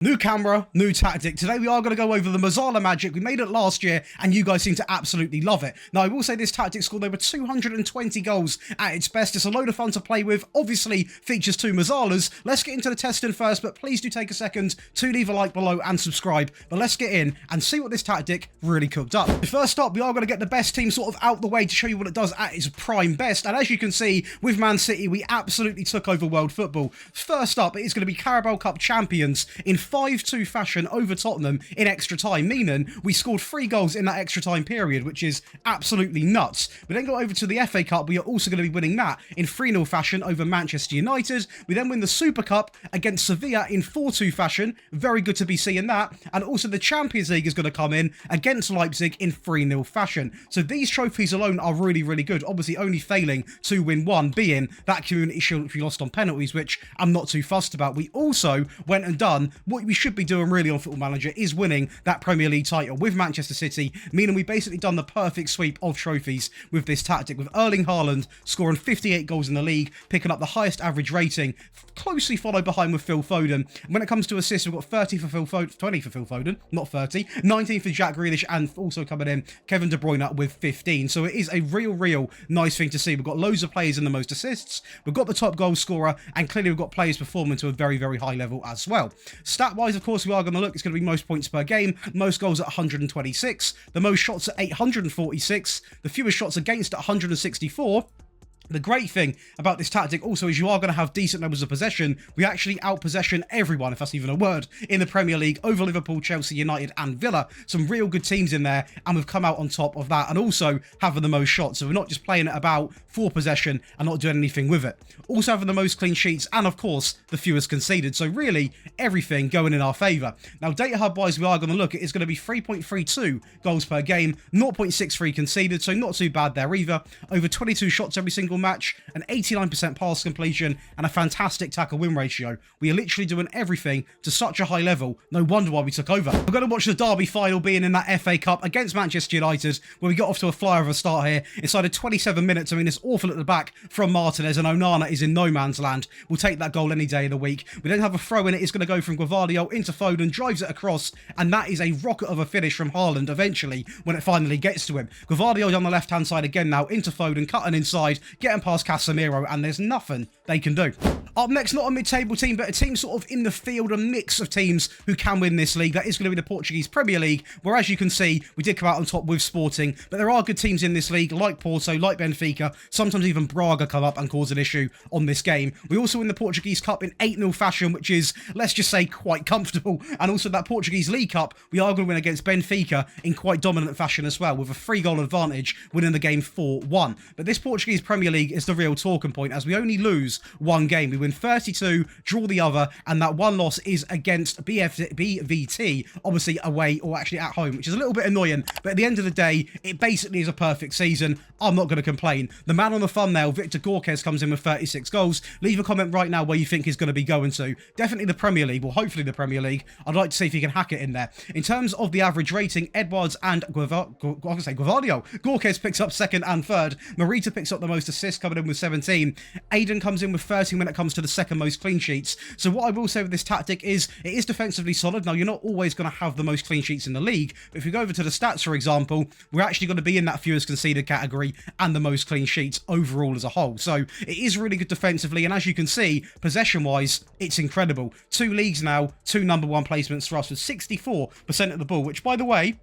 New camera, new tactic. Today we are going to go over the Mezzala Magic. We made it last year and you guys seem to absolutely love it. Now I will say this tactic scored over 220 goals at its best. It's a load of fun to play with. Obviously features two Mezzalas. Let's get into the testing first, but please do take a second to leave a like below and subscribe. But let's get in and see what this tactic really cooked up. First up, we are going to get the best team sort of out the way to show you what it does at its prime best. And as you can see, with Man City, we absolutely took over world football. First up, it is going to be Carabao Cup champions in 5-2 fashion over Tottenham in extra time, meaning we scored 3 goals in that extra time period, which is absolutely nuts. We then go over to the FA Cup. We are also going to be winning that in 3-0 fashion over Manchester United. We then win the Super Cup against Sevilla in 4-2 fashion. Very good to be seeing that. And also the Champions League is going to come in against Leipzig in 3-0 fashion. So these trophies alone are really, really good. Obviously only failing to win one, being that Community Shield which we lost on penalties, which I'm not too fussed about. We also went and done what we should be doing really on Football Manager, is winning that Premier League title with Manchester City, meaning we basically done the perfect sweep of trophies with this tactic, with Erling Haaland scoring 58 goals in the league, picking up the highest average rating, closely followed behind with Phil Foden. When it comes to assists, we've got 30 for Phil Foden, 20 for Phil Foden, not 30, 19 for Jack Grealish, and also coming in Kevin De Bruyne with 15. So it is a real nice thing to see. We've got loads of players in the most assists, we've got the top goal scorer, and clearly we've got players performing to a very high level as well. Stat-wise, of course, we are going to look, it's going to be most points per game, most goals at 126, the most shots at 846, the fewest shots against at 164. The great thing about this tactic also is you are going to have decent numbers of possession. We actually out-possession everyone, if that's even a word, in the Premier League over Liverpool, Chelsea, United and Villa. Some real good teams in there, and we've come out on top of that, and also having the most shots. So we're not just playing it about for possession and not doing anything with it. Also having the most clean sheets and, of course, the fewest conceded. So really, everything going in our favour. Now, data hub-wise, we are going to look at it's going to be 3.32 goals per game, 0.63 conceded, so not too bad there either. Over 22 shots every single match, an 89% pass completion, and a fantastic tackle win ratio. We are literally doing everything to such a high level. No wonder why we took over. We're going to watch the derby final being in that FA Cup against Manchester United, where we got off to a flyer of a start here. Inside of 27 minutes, I mean, it's awful at the back from Martinez, and Onana is in no man's land. We'll take that goal any day of the week. We then have a throw in. It's going to go from Guardiol into Foden, drives it across, and that is a rocket of a finish from Haaland eventually when it finally gets to him. Guardiol on the left-hand side again now into Foden, cutting inside, getting past Casemiro, and there's nothing they can do. Up next, not a mid-table team, but a team sort of in the field, a mix of teams who can win this league. That is going to be the Portuguese Premier League, where, as you can see, we did come out on top with Sporting, but there are good teams in this league, like Porto, like Benfica, sometimes even Braga come up and cause an issue on this game. We also win the Portuguese Cup in 8-0 fashion, which is, let's just say, quite comfortable, and also that Portuguese League Cup, we are going to win against Benfica in quite dominant fashion as well, with a 3-goal advantage, winning the game 4-1. But this Portuguese Premier League is the real talking point, as we only lose one game. We win 32, draw the other, and that one loss is against BVT, obviously away, or actually at home, which is a little bit annoying, but at the end of the day, it basically is a perfect season. I'm not going to complain. The man on the thumbnail, Victor Gorkes, comes in with 36 goals. Leave a comment right now where you think he's going to be going to. Definitely the Premier League, well, hopefully the Premier League. I'd like to see if he can hack it in there. In terms of the average rating, Edwards and Guardiol. Gorkes picks up second and third. Morita picks up the most assists, coming in with 17. Aiden comes in with 13 when it comes to the second most clean sheets. So what I will say with this tactic is it is defensively solid. Now, you're not always going to have the most clean sheets in the league, but if we go over to the stats, for example, we're actually going to be in that fewest conceded category and the most clean sheets overall as a whole. So it is really good defensively, and as you can see, possession-wise, it's incredible. 2 leagues now, 2 #1 placements for us with 64% of the ball, which, by the way,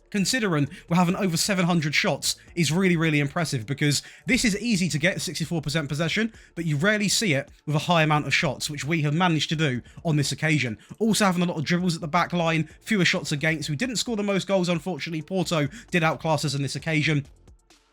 considering we're having over 700 shots, is really impressive, because this is easy to get 64% possession, but you rarely see it with a high amount of shots, which we have managed to do on this occasion. Also having a lot of dribbles at the back line, fewer shots against. We didn't score the most goals, unfortunately. Porto did outclass us on this occasion.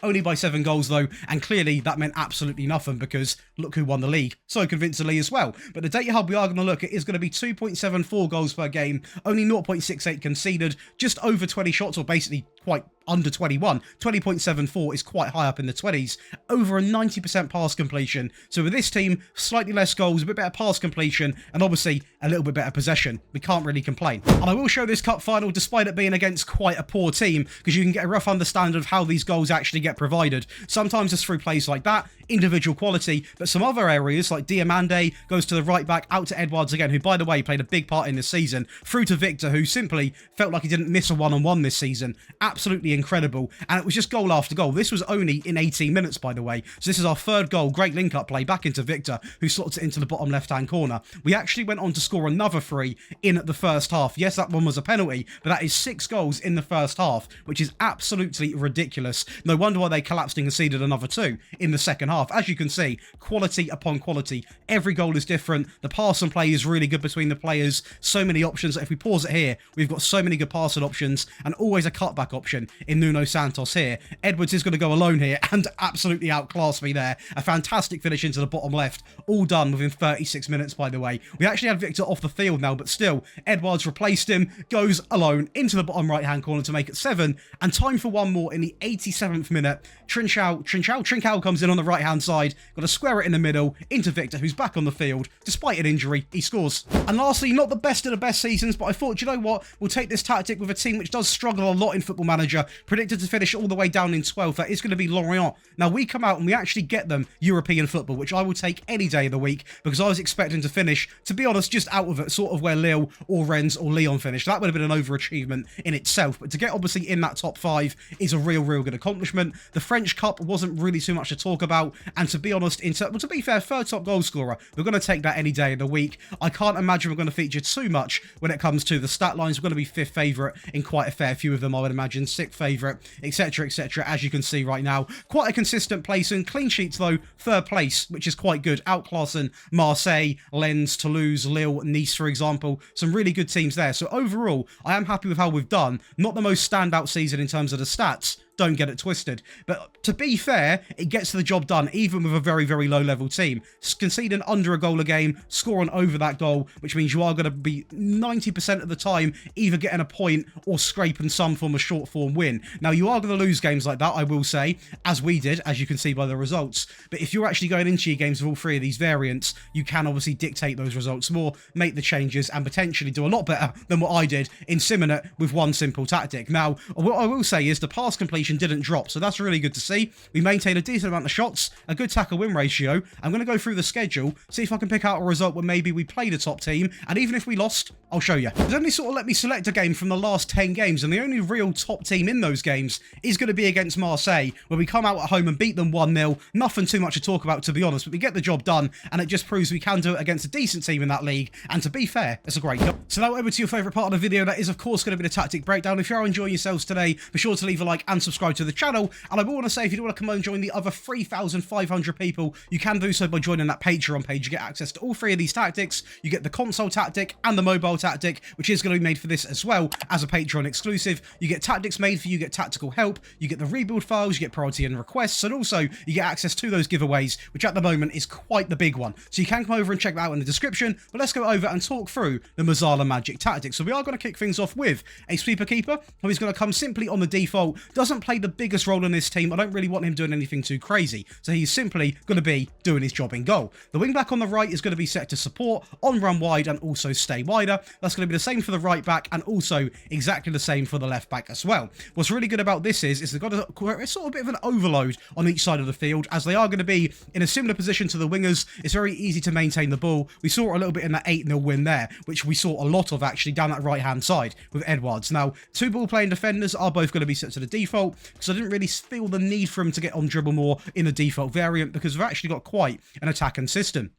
Only by 7 goals though, and clearly that meant absolutely nothing, because look who won the league so convincingly as well. But the data hub we are going to look at is going to be 2.74 goals per game, only 0.68 conceded, just over 20 shots, or basically quite under 21. 20.74 is quite high up in the 20s. Over a 90% pass completion. So with this team, slightly less goals, a bit better pass completion, and obviously a little bit better possession. We can't really complain. And I will show this cup final despite it being against quite a poor team, because you can get a rough understanding of how these goals actually get provided. Sometimes it's through plays like that, individual quality, but some other areas like Diamande goes to the right back, out to Edwards again, who by the way played a big part in this season, through to Victor, who simply felt like he didn't miss a one-on-one this season. Absolutely incredible, and it was just goal after goal. This was only in 18 minutes, by the way, so this is our third goal. Great link-up play back into Victor, who slots it into the bottom left-hand corner. We actually went on to score another 3 in the first half. Yes, that one was a penalty, but that is 6 goals in the first half, which is absolutely ridiculous. No wonder why they collapsed and conceded another 2 in the second half. As you can see, quality upon quality. Every goal is different. The pass and play is really good between the players. So many options. If we pause it here, we've got so many good passing options, and always a cutback option in Nuno Santos here. Edwards is going to go alone here and absolutely outclass me there. A fantastic finish into the bottom left. All done within 36 minutes, by the way. We actually had Victor off the field now, but still, Edwards replaced him, goes alone into the bottom right-hand corner to make it 7, and time for one more in the 87th minute. Trincao comes in on the right-hand side, got to square it in the middle, into Victor, who's back on the field. Despite an injury, he scores. And lastly, not the best of the best seasons, but I thought, you know what, we'll take this tactic with a team which does struggle a lot in Football Manager, predicted to finish all the way down in 12th. That is going to be Lorient. Now, we come out and we actually get them European football, which I will take any day of the week, because I was expecting to finish, to be honest, just out of it, sort of where Lille or Rennes or Lyon finished. That would have been an overachievement in itself, but to get obviously in that top 5 is a real good accomplishment. The French Cup wasn't really too much to talk about, and to be honest, well, to be fair, third top goal scorer, we're going to take that any day of the week. I can't imagine we're going to feature too much when it comes to the stat lines. We're going to be 5th favourite in quite a fair few of them, I would imagine, 6th favourite, etc, etc, as you can see right now. Quite a consistent placing. Clean sheets though, 3rd place, which is quite good, outclassing Marseille, Lens, Toulouse, Lille, Nice, for example. Some really good teams there. So overall, I am happy with how we've done. Not the most standout season in terms of the stats, don't get it twisted, but to be fair, it gets the job done even with a very low level team. Conceding under a goal a game, scoring over that goal, which means you are going to be 90% of the time either getting a point or scraping some form of short form win. Now, you are going to lose games like that, I will say, as we did, as you can see by the results, but if you're actually going into your games with all 3 of these variants, you can obviously dictate those results more, make the changes, and potentially do a lot better than what I did in simming it with one simple tactic. Now, what I will say is the pass completion didn't drop, so that's really good to see. We maintained a decent amount of shots, a good tackle win ratio. I'm going to go through the schedule, see if I can pick out a result where maybe we played a top team, and even if we lost, I'll show you. It's only sort of let me select a game from the last 10 games, and the only real top team in those games is going to be against Marseille, where we come out at home and beat them 1-0. Nothing too much to talk about, to be honest, but we get the job done, and it just proves we can do it against a decent team in that league, and to be fair, it's a great job. So now over to your favourite part of the video. That is, of course, going to be the tactic breakdown. If you are enjoying yourselves today, be sure to leave a like and subscribe to the channel, and I will want to say, if you do want to come and join the other 3,500 people, you can do so by joining that Patreon page. You get access to all 3 of these tactics. You get the console tactic and the mobile tactic, which is going to be made for this as well as a Patreon exclusive. You get tactics made for you, get tactical help, you get the rebuild files, you get priority and requests, and also you get access to those giveaways, which at the moment is quite the big one. So you can come over and check that out in the description, but let's go over and talk through the Mezzala Magic tactics. So we are going to kick things off with a sweeper keeper, who is going to come simply on the default. Doesn't play the biggest role in this team. I don't really want him doing anything too crazy, so he's simply going to be doing his job in goal. The wing back on the right is going to be set to support, on run wide, and also stay wider. That's going to be the same for the right back, and also exactly the same for the left back as well. What's really good about this is they've got a sort of bit of an overload on each side of the field, as they are going to be in a similar position to the wingers. It's very easy to maintain the ball. We saw it a little bit in that 8-0 win there, which we saw a lot of actually down that right hand side with Edwards. Now, 2 ball playing defenders are both going to be set to the default, because I didn't really feel the need for him to get on dribble more in the default variant, because we've actually got quite an attacking system.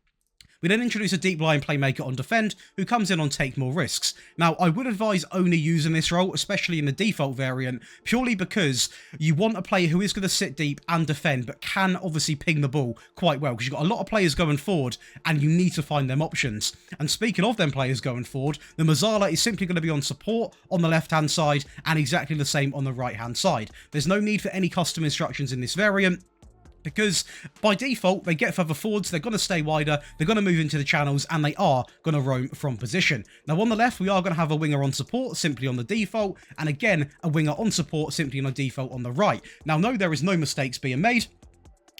We then introduce a deep line playmaker on defend, who comes in on take more risks. Now, I would advise only using this role, especially in the default variant, purely because you want a player who is going to sit deep and defend, but can obviously ping the ball quite well, because you've got a lot of players going forward, and you need to find them options. And speaking of them players going forward, the Mezzala is simply going to be on support on the left-hand side, and exactly the same on the right-hand side. There's no need for any custom instructions in this variant. because by default, they get further forwards, they're going to stay wider, they're going to move into the channels, and they are going to roam from position. Now, on the left, we are going to have a winger on support, simply on the default, and again, a winger on support, simply on the default on the right. Now, no, there is no mistakes being made.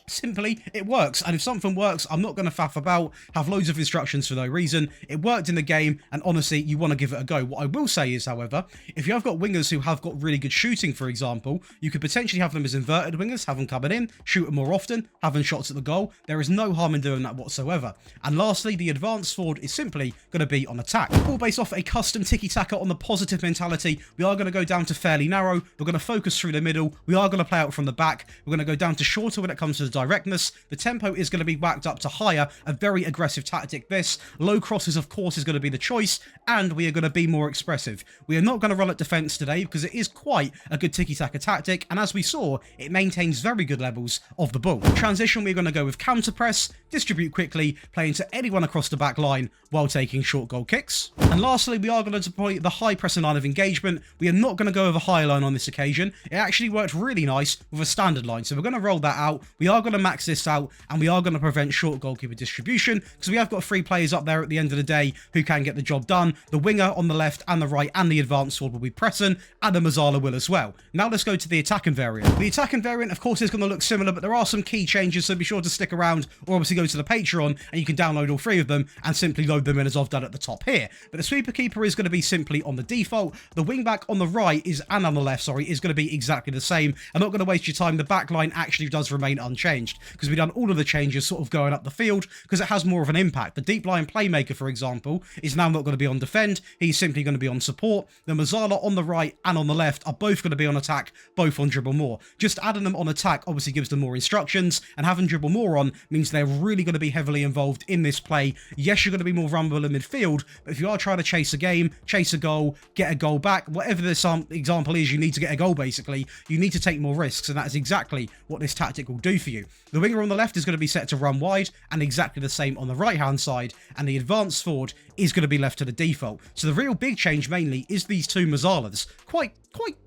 Simply, it works, and if something works, I'm not going to faff about, have loads of instructions for no reason. It worked in the game, and honestly, you want to give it a go. What I will say is, however, if you have got wingers who have got really good shooting, for example, you could potentially have them as inverted wingers, have them coming in, shoot them more often, having shots at the goal. There is no harm in doing that whatsoever. And lastly, the advanced forward is simply going to be on attack. All based off a custom tiki-taka on the positive mentality. We are going to go down to fairly narrow. We're going to focus through the middle. We are going to play out from the back. We're going to go down to shorter when it comes to the directness. The tempo is going to be whacked up to higher, a very aggressive tactic this. Low crosses, of course, is going to be the choice, and we are going to be more expressive. We are not going to run at defence today because it is quite a good tiki-taka tactic, and as we saw, it maintains very good levels of the ball. Transition, we're going to go with counter press, distribute quickly, play into anyone across the back line while taking short goal kicks. And lastly, we are going to deploy the high pressing line of engagement. We are not going to go with a high line on this occasion. It actually worked really nice with a standard line, so we're going to roll that out. We are going to max this out, and we are going to prevent short goalkeeper distribution because we have got 3 players up there at the end of the day who can get the job done. The winger on the left and the right and the advanced forward will be pressing, and the Mezzala will as well. Now let's go to the attacking variant. The attacking variant, of course, is going to look similar, but there are some key changes, so be sure to stick around or obviously go to the Patreon and you can download all 3 of them and simply load them in as I've done at the top here. But the sweeper keeper is going to be simply on the default. The wing back on the right and on the left, is going to be exactly the same. I'm not going to waste your time. The back line actually does remain unchanged because we've done all of the changes sort of going up the field because it has more of an impact. The deep line playmaker, for example, is now not going to be on defend. He's simply going to be on support. The Mezzala on the right and on the left are both going to be on attack, both on dribble more. Just adding them on attack obviously gives them more instructions, and having dribble more on means they're really going to be heavily involved in this play. Yes, you're going to be more vulnerable in midfield, but if you are trying to chase a game, chase a goal, get a goal back, whatever this example is, you need to get a goal basically, you need to take more risks, and that is exactly what this tactic will do for you. The winger on the left is going to be set to run wide, and exactly the same on the right hand side, and the advanced forward is going to be left to the default. So the real big change mainly is these 2 Mezzalas. Quite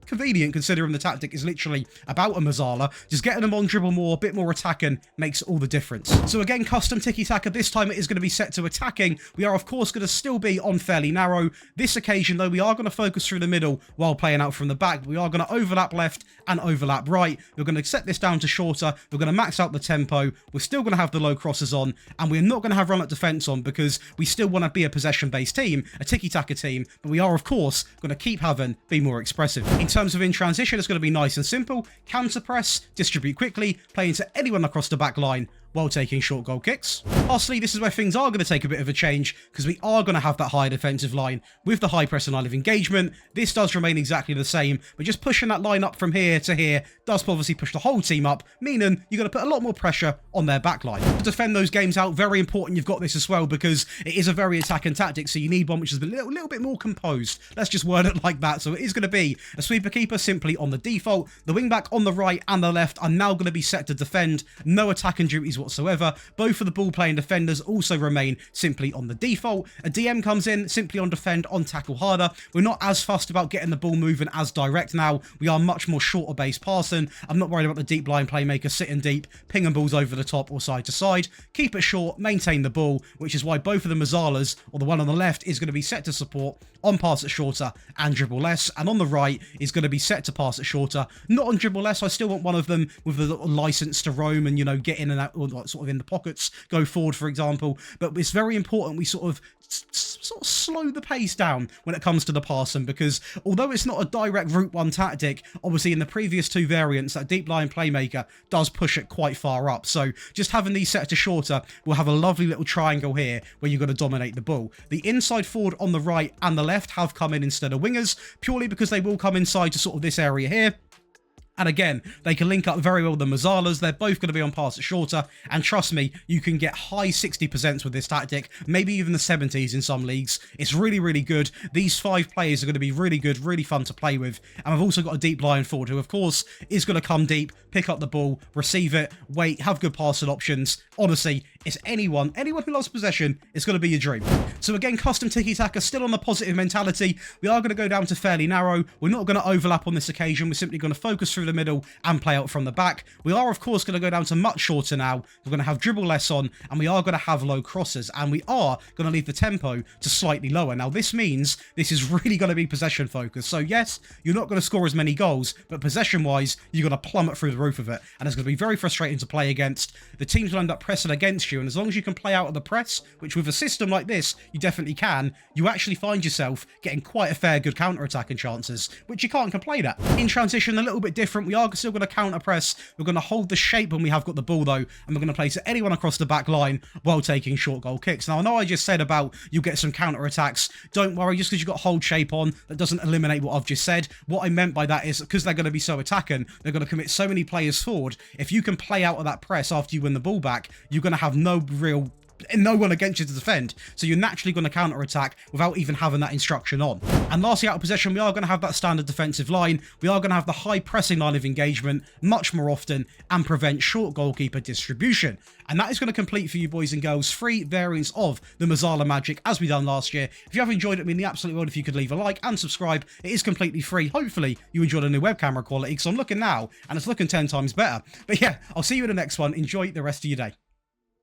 convenient considering the tactic is literally about a Mezzala. Just getting them on dribble more, a bit more attacking makes all the difference. So again, custom tiki-taka, this time it is going to be set to attacking. We are of course going to still be on fairly narrow. This occasion though, we are going to focus through the middle while playing out from the back. We are going to overlap left and overlap right. We're going to set this down to shorter. We're going to max out the tempo. We're still going to have the low crosses on, and we're not going to have run at defence on because we still want to be a possession-based team, a tiki-taka team, but we are of course going to keep having be more expressive. In terms of in transition, it's going to be nice and simple. Counter press, distribute quickly, play into anyone across the back line while taking short goal kicks. Lastly, this is where things are going to take a bit of a change because we are going to have that high defensive line with the high pressing line of engagement. This does remain exactly the same, but just pushing that line up from here to here does obviously push the whole team up, meaning you're going to put a lot more pressure on their back line. To defend those games out, very important you've got this as well because it is a very attacking tactic, so you need one which is a little bit more composed. Let's just word it like that. So it is going to be a sweeper keeper simply on the default. The wing back on the right and the left are now going to be set to defend. No attacking duties whatsoever. Both of the ball playing defenders also remain simply on the default. A DM comes in simply on defend, on tackle harder. We're not as fussed about getting the ball moving as direct now. We are much more shorter base passing. I'm not worried about the deep line playmaker sitting deep, pinging balls over the top or side to side. Keep it short, maintain the ball, which is why both of the Mezzalas, or the one on the left, is going to be set to support on pass at shorter and dribble less, and on the right is going to be set to pass at shorter, not on dribble less. I still want one of them with the license to roam and, you know, get in and out, or like sort of in the pockets, go forward, for example. But it's very important we sort of slow the pace down when it comes to the passing, because although it's not a direct route one tactic, obviously in the previous 2 variants, that deep line playmaker does push it quite far up. So just having these set to shorter, we'll have a lovely little triangle here where you're going to dominate the ball. The inside forward on the right and the left have come in instead of wingers, purely because they will come inside to sort of this area here. And again, they can link up very well with the Mezzalas. They're both going to be on pass at shorter. And trust me, you can get high 60% with this tactic, maybe even the 70s in some leagues. It's really, really good. These 5 players are going to be really good, really fun to play with. And I've also got a deep line forward who, of course, is going to come deep, pick up the ball, receive it, wait, have good passing options. Honestly, it's anyone who loves possession, it's going to be your dream. So again, custom tiki-taka, still on the positive mentality. We are going to go down to fairly narrow. We're not going to overlap on this occasion. We're simply going to focus through through the middle and play out from the back. We are, of course, going to go down to much shorter now. We're going to have dribble less on, and we are going to have low crosses, and we are going to leave the tempo to slightly lower. Now, this means this is really going to be possession focused. So, yes, you're not going to score as many goals, but possession-wise, you're going to plummet through the roof of it, and it's going to be very frustrating to play against. The teams will end up pressing against you, and as long as you can play out of the press, which with a system like this, you definitely can, you actually find yourself getting quite a fair good counter-attacking chances, which you can't complain at. In transition, a little bit different. We are still going to counter-press. We're going to hold the shape when we have got the ball, though, and we're going to place anyone across the back line while taking short goal kicks. Now, I know I just said about you get some counter-attacks. Don't worry, just because you've got hold shape on, that doesn't eliminate what I've just said. What I meant by that is because they're going to be so attacking, they're going to commit so many players forward. If you can play out of that press after you win the ball back, you're going to have no one against you to defend, so you're naturally going to counter-attack without even having that instruction on. And lastly, out of possession, we are going to have that standard defensive line. We are going to have the high pressing line of engagement much more often and prevent short goalkeeper distribution. And that is going to complete for you boys and girls 3 variants of the Mezzala Magic as we done last year. If you have enjoyed it, it mean the absolute world if you could leave a like and subscribe. It is completely free. Hopefully you enjoyed the new web camera quality, because I'm looking now and it's looking 10 times better. But yeah, I'll see you in the next one. Enjoy the rest of your day.